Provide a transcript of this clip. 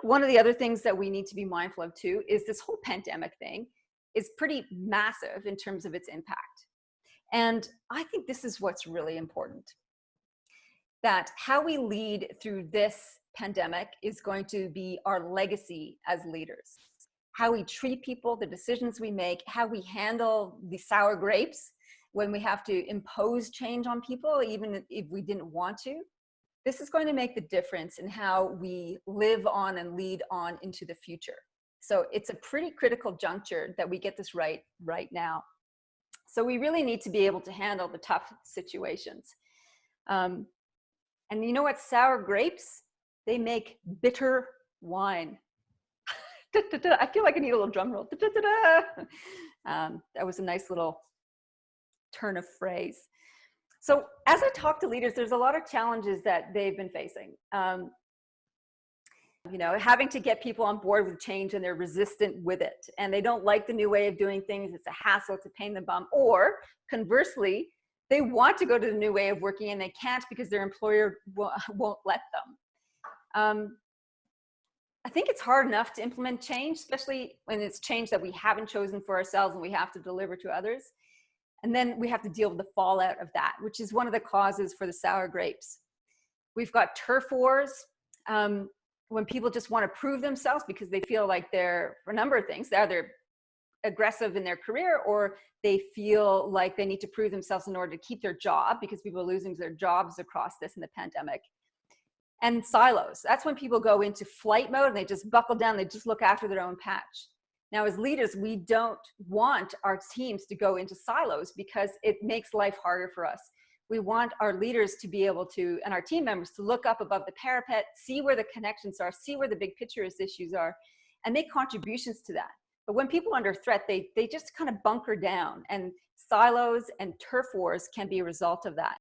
one of the other things that we need to be mindful of too is this whole pandemic thing is pretty massive in terms of its impact. And I think this is what's really important, that how we lead through this pandemic is going to be our legacy as leaders. How we treat people, the decisions we make, how we handle the sour grapes when we have to impose change on people, even if we didn't want to. This is going to make the difference in how we live on and lead on into the future. So it's a pretty critical juncture that we get this right now. So we really need to be able to handle the tough situations. And you know what? Sour grapes, they make bitter wine. I feel like I need a little drum roll. That was a nice little turn of phrase. So as I talk to leaders, there's a lot of challenges that they've been facing. Having to get people on board with change, and they're resistant with it. And they don't like the new way of doing things. It's a hassle, it's a pain in the bum. Or conversely, they want to go to the new way of working and they can't because their employer won't let them. I think it's hard enough to implement change, especially when it's change that we haven't chosen for ourselves and we have to deliver to others. And then we have to deal with the fallout of that, which is one of the causes for the sour grapes. We've got turf wars, when people just want to prove themselves because they feel like they're, for a number of things, they're either aggressive in their career or they feel like they need to prove themselves in order to keep their job because people are losing their jobs across this in the pandemic. And silos, that's when people go into flight mode and they just buckle down, they just look after their own patch. Now, as leaders, we don't want our teams to go into silos because it makes life harder for us. We want our leaders to be able to, and our team members to look up above the parapet, see where the connections are, see where the big picture issues are, and make contributions to that. But when people are under threat, they just kind of bunker down, and silos and turf wars can be a result of that.